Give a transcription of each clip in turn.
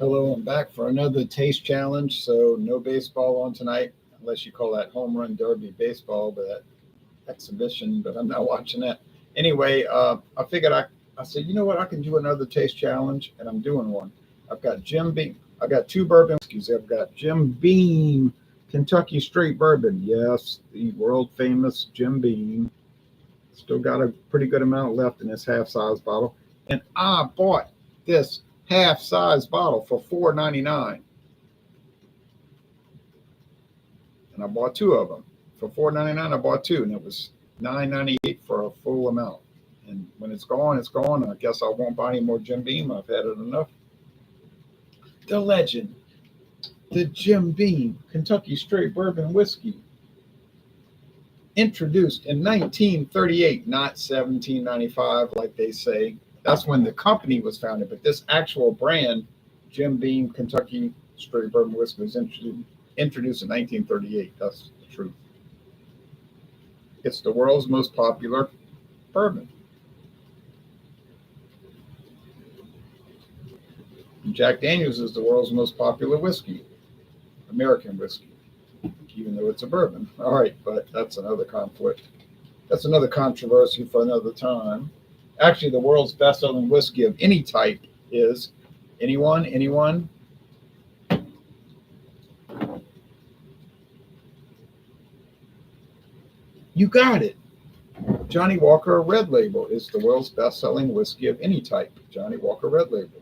Hello, I'm back for another taste challenge. So no baseball on tonight, unless you call that home run derby baseball, but that exhibition. But I'm not watching that anyway. I figured I said, you know what, I can do another taste challenge, and I'm doing one. I've got Jim Beam. I got two bourbon whiskeys. I've got Jim Beam Kentucky Straight Bourbon. Yes, the world famous Jim Beam. Still got a pretty good amount left in this half size bottle, and I bought this half size bottle for $4.99, and I bought two of them for $4.99. I bought two, and it was $9.98 for a full amount. And when it's gone, it's gone. I guess I won't buy any more Jim Beam. I've had it enough. The legend, the Jim Beam Kentucky Straight Bourbon Whiskey, introduced in 1938, not 1795 like they say. That's when the company was founded, but this actual brand, Jim Beam Kentucky Straight Bourbon Whiskey, was introduced in 1938. That's the truth. It's the world's most popular bourbon. Jack Daniels is the world's most popular whiskey, American whiskey, even though it's a bourbon. All right, but that's another conflict. That's another controversy for another time. Actually, the world's best-selling whiskey of any type is anyone? You got it. Johnny Walker Red Label is the world's best-selling whiskey of any type. Johnny Walker Red Label,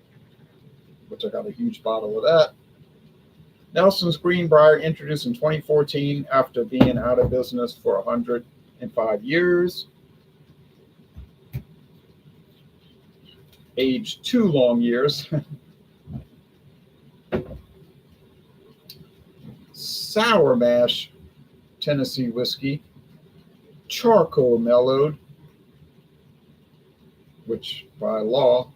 which I got a huge bottle of that. Nelson's Green Brier, introduced in 2014 after being out of business for 105 years. Aged 2 long years. Sour Mash Tennessee whiskey, charcoal mellowed, which by law,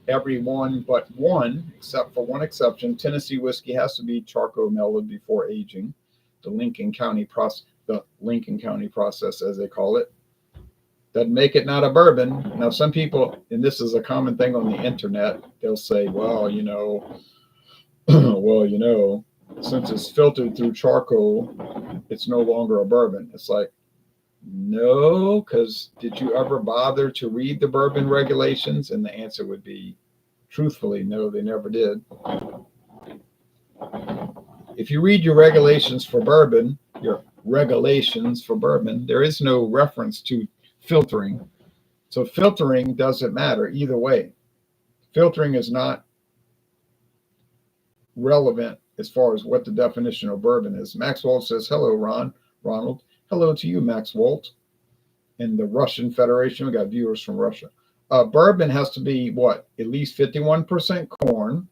everyone but one, except for one exception, Tennessee whiskey has to be charcoal mellowed before aging. The Lincoln County process, as they call it, doesn't make it not a bourbon. Now, some people, and this is a common thing on the internet, they'll say, well, since it's filtered through charcoal, it's no longer a bourbon. It's like, no, because did you ever bother to read the bourbon regulations? And the answer would be, truthfully, no, they never did. If you read your regulations for bourbon, there is no reference to filtering. So filtering doesn't matter either way. Filtering is not relevant as far as what the definition of bourbon is. Max Walt says, hello, Ronald. Hello to you, Max Walt. In the Russian Federation, we got viewers from Russia. Bourbon has to be what? At least 51% corn.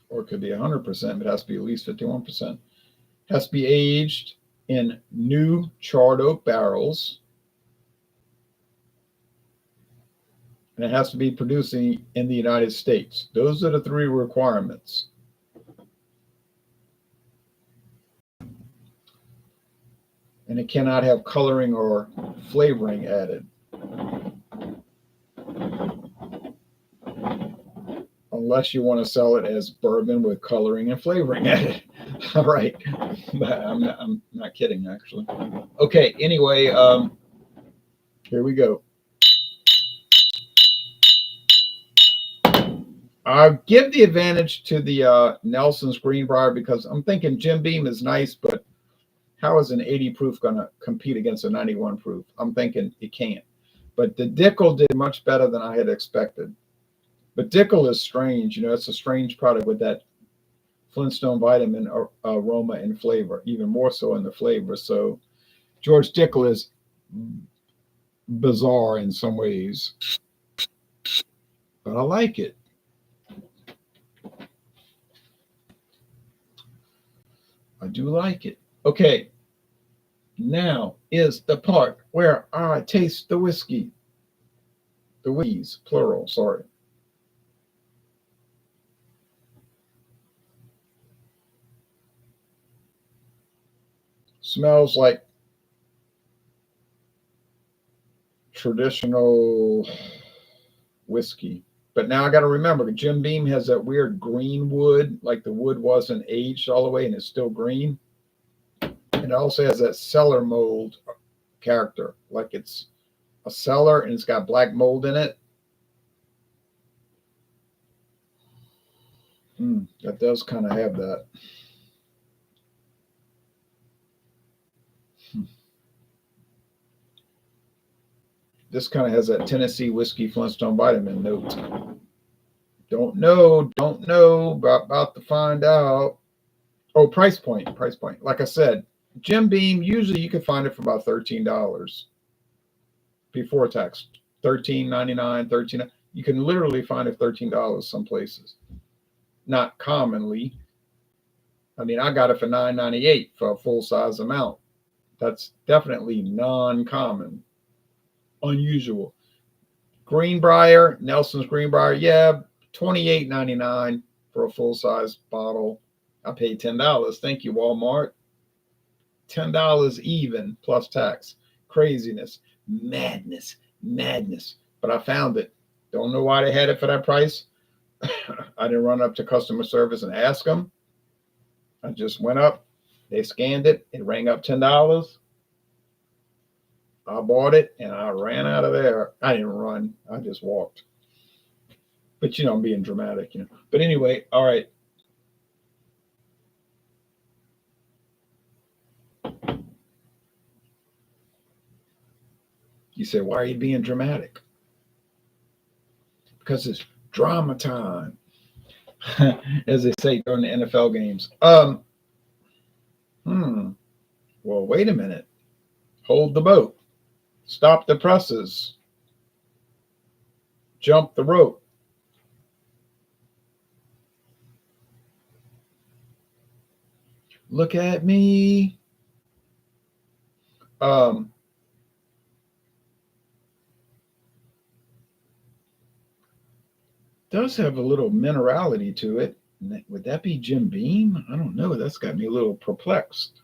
Or it could be 100%, but it has to be at least 51%. It has to be aged in new charred oak barrels. And it has to be producing in the United States. Those are the three requirements. And it cannot have coloring or flavoring added. Unless you want to sell it as bourbon with coloring and flavoring added. All right. But I'm not kidding, actually. Okay, anyway, here we go. I give the advantage to the Nelson's Green Brier because I'm thinking Jim Beam is nice, but how is an 80 proof going to compete against a 91 proof? I'm thinking it can't. But the Dickel did much better than I had expected. But Dickel is strange. It's a strange product with that Flintstone vitamin aroma and flavor, even more so in the flavor. So George Dickel is bizarre in some ways. But I like it. I do like it. Okay, now is the part where I taste the whiskey. The whiskeys, plural, sorry. Smells like traditional whiskey, But now I got to remember, Jim Beam has that weird green wood, like the wood wasn't aged all the way and it's still green. And it also has that cellar mold character, like it's a cellar and it's got black mold in it. That does kind of have that. This kind of has that Tennessee whiskey Flintstone vitamin note. Don't know, but about to find out. Oh, price point. Like I said, Jim Beam, usually you can find it for about $13 before tax. $13.99, $13. You can literally find it $13 some places. Not commonly. I mean, I got it for $9.98 for a full size amount. That's definitely non-common, unusual. Green Brier, Nelson's Green Brier, yeah, $28.99 for a full size bottle. I paid $10. Thank you, Walmart. $10 even plus tax. Craziness, madness. But I found it. Don't know why they had it for that price. I didn't run up to customer service and ask them. I just went up. They scanned it. It rang up $10. I bought it and I ran out of there. I didn't run. I just walked. But I'm being dramatic, But anyway, all right. You say, why are you being dramatic? Because it's drama time, as they say during the NFL games. Well, wait a minute. Hold the boat. Stop the presses. Jump the rope. Look at me. Does have a little minerality to it. Would that be Jim Beam? I don't know. That's got me a little perplexed.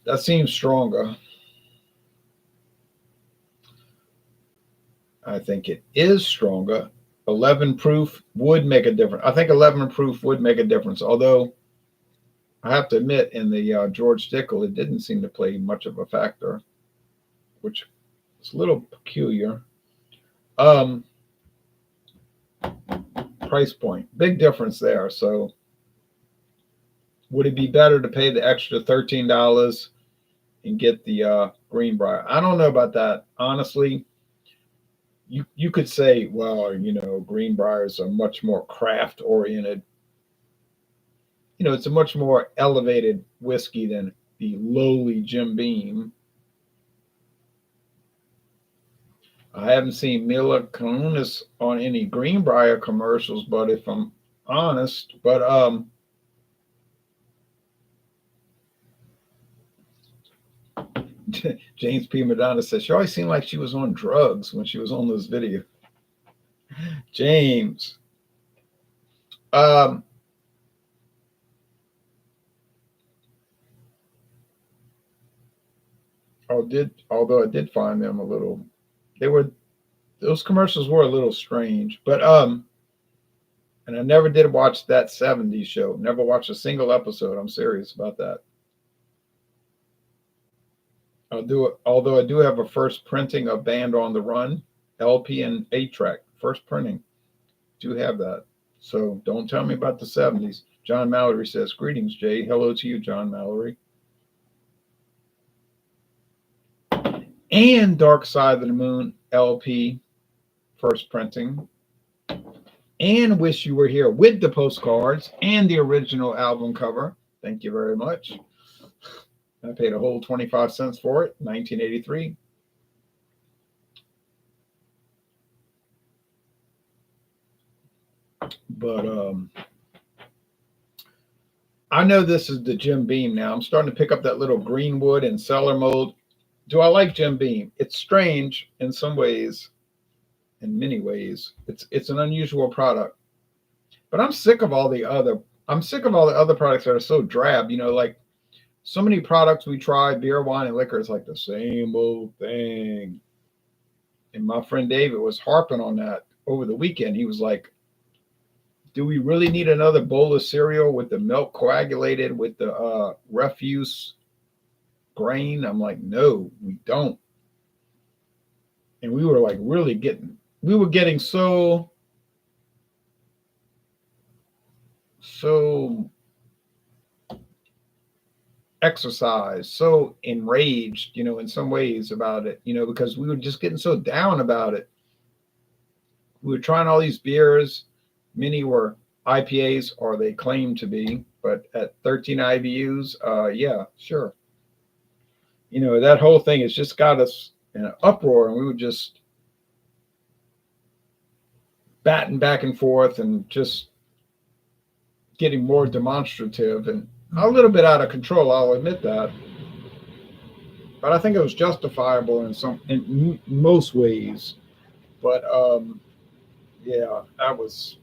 That seems stronger. I think it is stronger. 11 proof would make a difference. I think 11 proof would make a difference. Although I have to admit, in the George Dickel, it didn't seem to play much of a factor, which is a little peculiar. Price point, big difference there. So would it be better to pay the extra $13 and get the Green Brier? I don't know about that. Honestly, you could say, well, Green Briers are much more craft oriented. It's a much more elevated whiskey than the lowly Jim Beam. I haven't seen Mila Kunis on any Green Brier commercials, but if I'm honest, James P. Madonna says she always seemed like she was on drugs when she was on those videos. James. Although I did find them a little, those commercials were a little strange, but and I never did watch that 70s show. Never watched a single episode. I'm serious about that. Although I do have a first printing of Band on the Run, LP and 8-track, first printing. Do have that. So don't tell me about the 70s. John Mallory says, greetings, Jay. Hello to you, John Mallory. And Dark Side of the Moon, LP, first printing. And Wish You Were Here with the postcards and the original album cover. Thank you very much. I paid a whole 25 cents for it, 1983. But I know this is the Jim Beam now. I'm starting to pick up that little greenwood and cellar mold. Do I like Jim Beam? It's strange in some ways. in many ways. It's an unusual product. But I'm sick of all the other products that are so drab, like so many products we try, beer, wine, and liquor is like the same old thing. And my friend David was harping on that over the weekend. He was like, do we really need another bowl of cereal with the milk coagulated with the refuse grain? I'm like, no, we don't. And we were like we were getting so exercised, so enraged, in some ways about it, because we were just getting so down about it. We were trying all these beers. Many were IPAs, or they claimed to be, but at 13 IBUs, yeah, sure. That whole thing has just got us in an uproar, and we were just batting back and forth and just getting more demonstrative and a little bit out of control. I'll admit that, but I think it was justifiable in most ways. But yeah, I was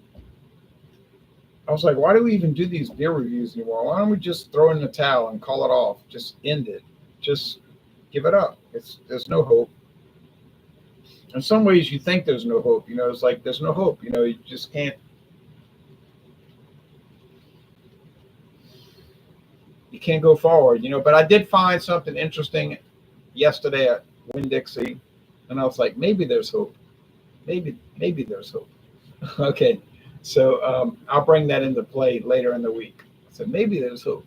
like, why do we even do these beer reviews anymore? Why don't we just throw in the towel and call it off? Just end it. Just give it up. There's no hope. In some ways, you think there's no hope. It's like there's no hope. You just can't. You can't go forward. But I did find something interesting yesterday at Winn Dixie, and I was like, maybe there's hope. Maybe there's hope. Okay, so I'll bring that into play later in the week. So maybe there's hope.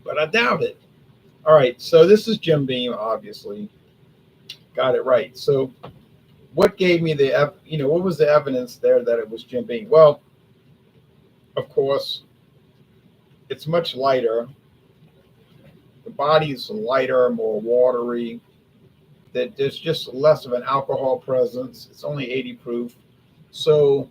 But I doubt it. All right, so this is Jim Beam, obviously. Got it right. So what gave me what was the evidence there that it was Jim Beam? Well, of course, it's much lighter. The body's lighter, more watery. That there's just less of an alcohol presence. It's only 80 proof. So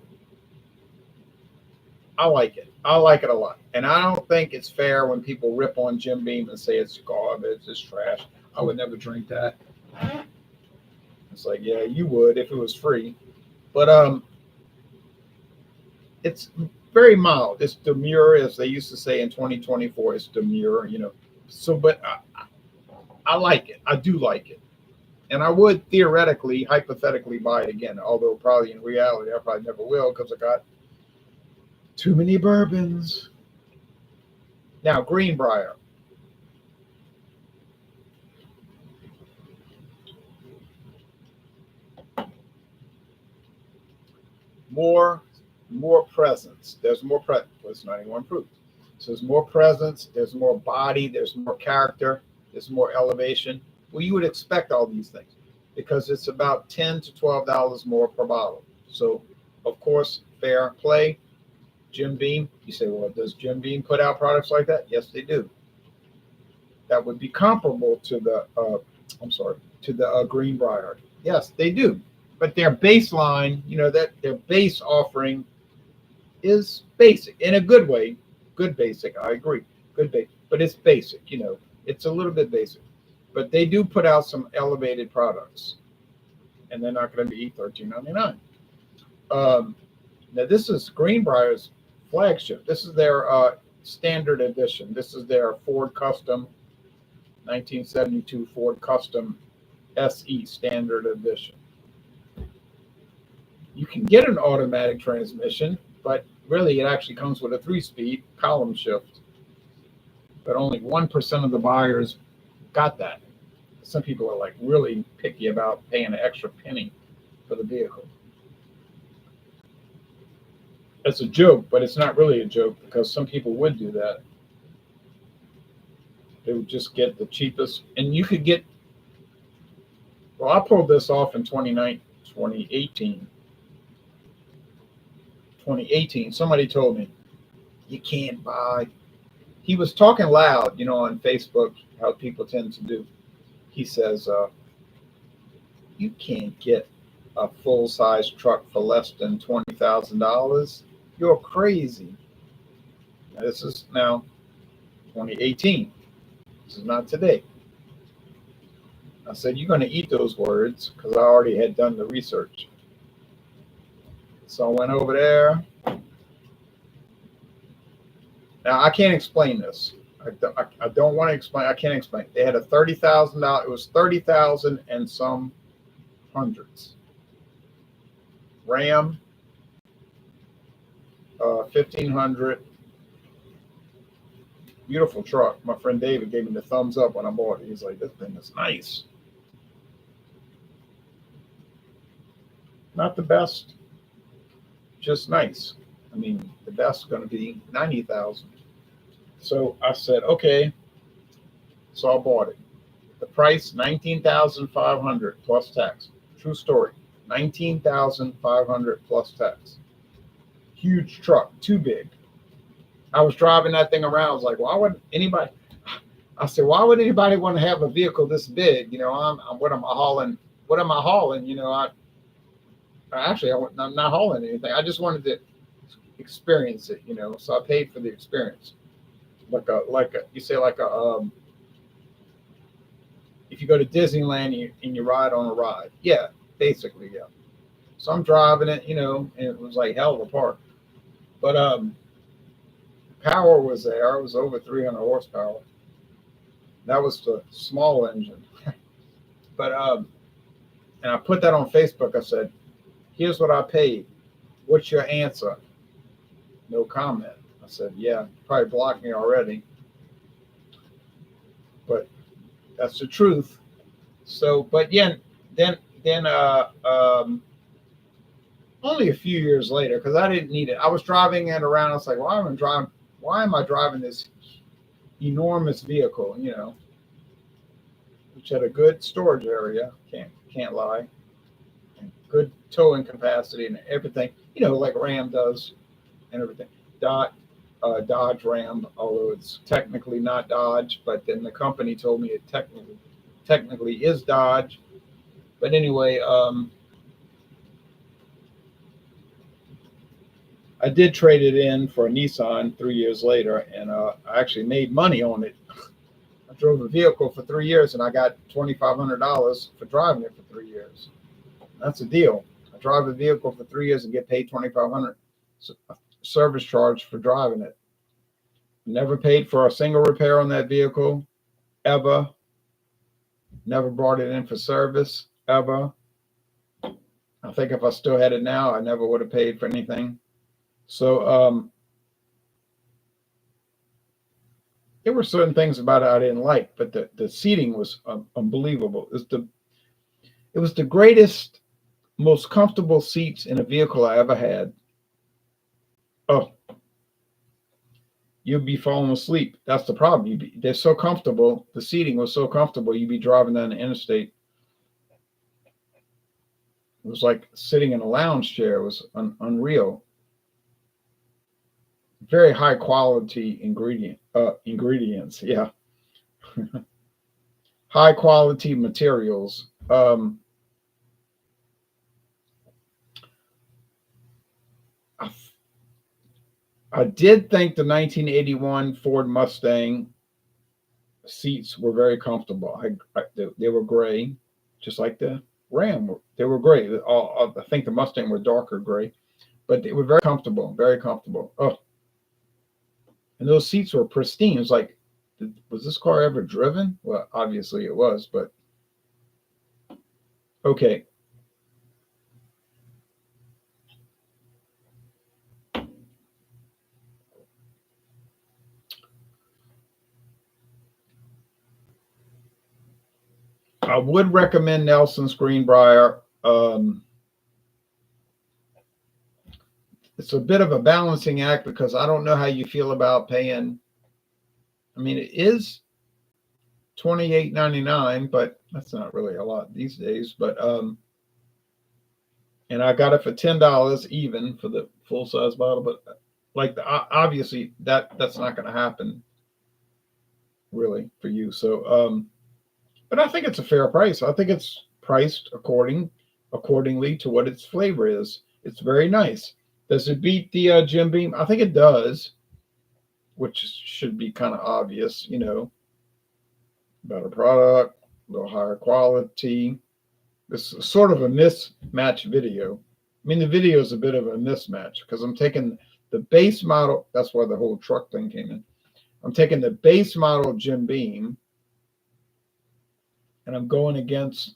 I like it. I like it a lot. And I don't think it's fair when people rip on Jim Beam and say it's garbage, it's trash. I would never drink that. It's like, yeah, you would if it was free. But it's very mild. It's demure, as they used to say in 2024. It's demure. So, but I like it. I do like it. And I would theoretically, hypothetically buy it again, although probably in reality, I probably never will because I got too many bourbons. Now, Green Brier. More presence. There's more presence. Well, it's 91 proof. So there's more presence, there's more body, there's more character, there's more elevation. Well, you would expect all these things because it's about $10 to $12 more per bottle. So, of course, fair play. Jim Beam. You say, well, does Jim Beam put out products like that? Yes, they do. That would be comparable to the Green Brier. Yes, they do. But their baseline, that their base offering is basic in a good way. Good basic, I agree. Good basic, but it's basic. It's a little bit basic. But they do put out some elevated products, and they're not going to be $13.99. Now this is Green Brier's flagship. This is their standard edition. This is their Ford Custom 1972 Ford Custom SE standard edition. You can get an automatic transmission, but really it actually comes with a 3-speed column shift. But only 1% of the buyers got that. Some people are like really picky about paying an extra penny for the vehicle. It's a joke, but it's not really a joke because some people would do that. They would just get the cheapest, and you could get. Well, I pulled this off in 2018. 2018. Somebody told me you can't buy. He was talking loud, on Facebook, how people tend to do. He says, you can't get a full-size truck for less than $20,000. You're crazy. Now, this is now 2018. This is not today. I said, you're going to eat those words because I already had done the research. So I went over there. Now, I can't explain this. I don't want to explain. I can't explain. They had a $30,000. It was 30,000 and some hundreds. Ram, 1,500. Beautiful truck. My friend David gave me the thumbs up when I bought it. He's like, this thing is nice. Not the best, just nice. I mean, the best is going to be 90,000. So I said, okay. So I bought it. The price, 19,500 plus tax. True story. 19,500 plus tax. Huge truck, too big. I was driving that thing around. I was like, why would anybody? I said, why would anybody want to have a vehicle this big? You know, I'm what am I hauling? What am I hauling? You know, I'm not hauling anything. I just wanted to experience it. You know, so I paid for the experience. You say like a if you go to Disneyland and you ride on a ride, yeah, basically, yeah. So I'm driving it, you know, and it was like hell of a park. But power was there. It was over 300 horsepower. That was the small engine. But and I put that on Facebook. I said, "Here's what I paid. What's your answer?" No comment. I said, "Yeah, probably blocked me already." But that's the truth. So, but yeah, then only a few years later, because I didn't need it. I was driving it around. I was like, why am I driving this enormous vehicle? You know, which had a good storage area. Can't lie. And good towing capacity and everything. You know, like Ram does and everything. Dodge Ram, although it's technically not Dodge, but then the company told me it technically is Dodge. But anyway, I did trade it in for a Nissan 3 years later, and I actually made money on it. I drove a vehicle for 3 years, and I got $2,500 for driving it for 3 years. That's a deal. I drive a vehicle for 3 years and get paid $2,500 service charge for driving it. Never paid for a single repair on that vehicle, ever. Never brought it in for service, ever. I think if I still had it now, I never would have paid for anything. So there were certain things about it I didn't like, but the seating was unbelievable. It was the greatest, most comfortable seats in a vehicle I ever had. Oh, you'd be falling asleep. That's the problem. They're so comfortable. The seating was so comfortable. You'd be driving down the interstate. It was like sitting in a lounge chair. It was unreal. Very high quality ingredients. Yeah, high quality materials. I did think the 1981 Ford Mustang seats were very comfortable. They were gray, just like the Ram. They were gray. I think the Mustang were darker gray, but they were very comfortable. Very comfortable. Oh, and those seats were pristine. It was like, was this car ever driven? Well, obviously it was, but okay. I would recommend Nelson's Green Brier. It's a bit of a balancing act because I don't know how you feel about paying. I mean, it is $28.99, but that's not really a lot these days. But and I got it for $10 even for the full size bottle. But like obviously that's not going to happen really for you. So but I think it's a fair price. I think it's priced accordingly to what its flavor is. It's very nice. Does it beat the Jim Beam? I think it does, which should be kind of obvious, you know, better product. a little higher quality. This is sort of a mismatch video. I mean, the video is a bit of a mismatch because I'm taking the base model. That's why the whole truck thing came in. I'm taking the base model Jim Beam and I'm going against,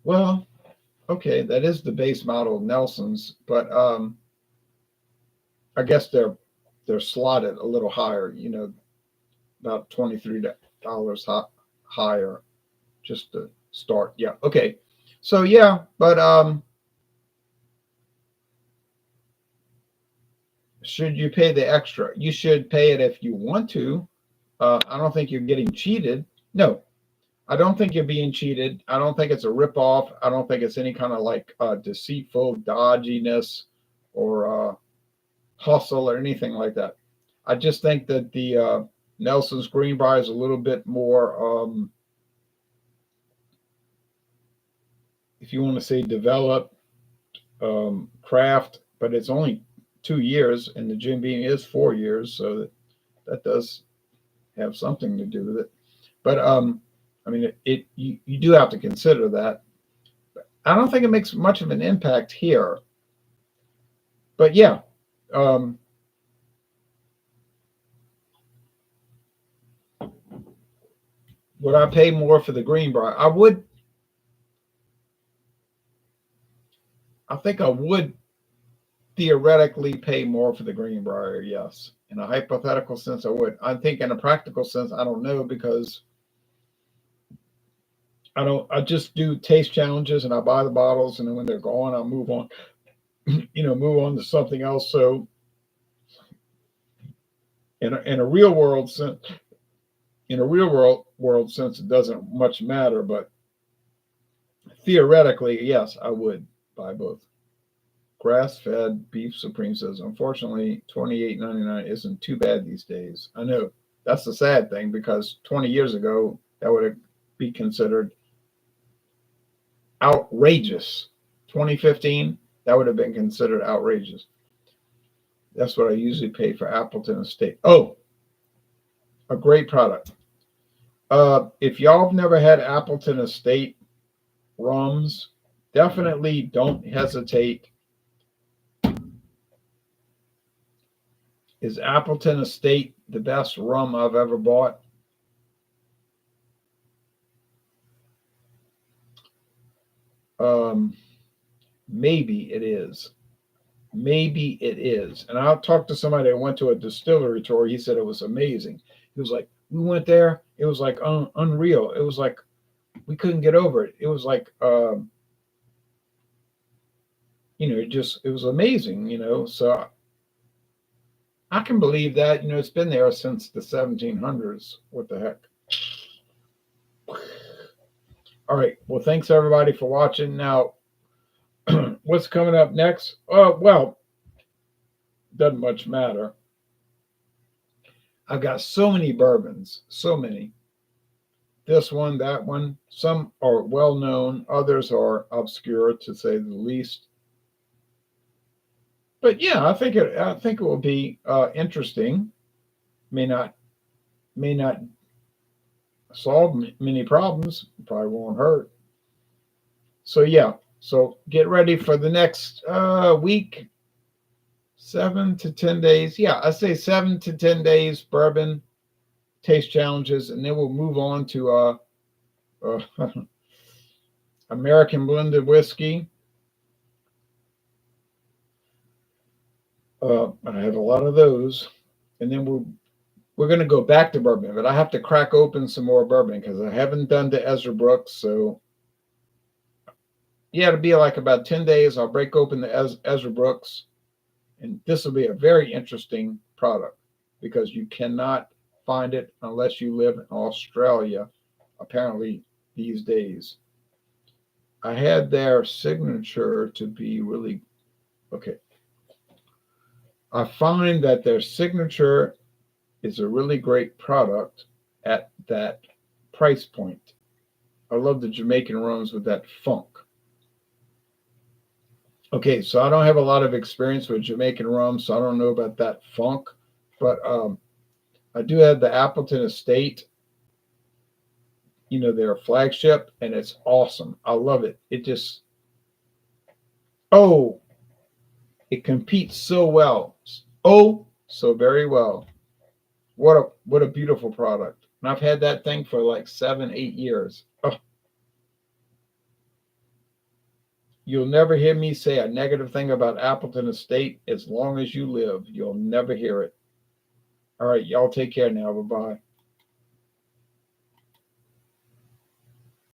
well, okay, that is the base model of Nelson's, but I guess they're slotted a little higher, about $23 higher just to start. Yeah, okay. So yeah, but should you pay the extra? You should pay it if you want to. I don't think you're getting cheated. No, I don't think you're being cheated. I don't think it's a ripoff. I don't think it's any kind of like deceitful dodginess or hustle or anything like that. I just think that the Nelson's Green Brier is a little bit more, if you want to say developed, craft, but it's only 2 years, and the Jim Beam is 4 years, so that does have something to do with it. But I mean, you do have to consider that. I don't think it makes much of an impact here. But yeah, would I pay more for the Green Brier? I would. I think I would theoretically pay more for the Green Brier, yes. In a hypothetical sense, I would. I think in a practical sense, I don't know because I just do taste challenges and I buy the bottles and then when they're gone, I'll move on, move on to something else. So in a real world sense, it doesn't much matter, but theoretically, yes, I would buy both. Grass-fed beef supreme says, unfortunately, $28.99 isn't too bad these days. I know that's the sad thing because 20 years ago that would be considered outrageous. 2015, that would have been considered outrageous. That's what I usually pay for Appleton Estate. Oh, a great product. If y'all have never had Appleton Estate rums, definitely don't hesitate. Is Appleton Estate the best rum I've ever bought? Maybe it is. Maybe it is. And I talked to somebody that went to a distillery tour. He said it was amazing. He was like, we went there. It was like unreal. It was like we couldn't get over it. It was like, it was amazing. So I can believe that. It's been there since the 1700s. What the heck? All right. Well, thanks everybody for watching. Now, what's coming up next? Well, doesn't much matter. I've got so many bourbons, so many. This one, that one. Some are well known, others are obscure to say the least. But yeah, I think it will be interesting. May not solve many problems. Probably won't hurt. So yeah. So get ready for the next week. 7 to 10 days. Yeah, I say 7 to 10 days bourbon taste challenges, and then we'll move on to American blended whiskey. I have a lot of those, and then we're going to go back to bourbon, but I have to crack open some more bourbon because I haven't done the Ezra Brooks. So yeah, it'll be like about 10 days. I'll break open the Ezra Brooks, and this will be a very interesting product because you cannot find it unless you live in Australia, apparently these days. I had their signature to be really okay. I find that their signature is a really great product at that price point. I love the Jamaican rums with that funk. Okay, so I don't have a lot of experience with Jamaican rum, so I don't know about that funk, but I do have the Appleton Estate, their flagship, and it's awesome. I love it. Oh, it competes so well. Oh, so very well. What a beautiful product. And I've had that thing for like 7, 8 years. Oh, you'll never hear me say a negative thing about Appleton Estate as long as you live. You'll never hear it. All right, y'all take care now. Bye bye.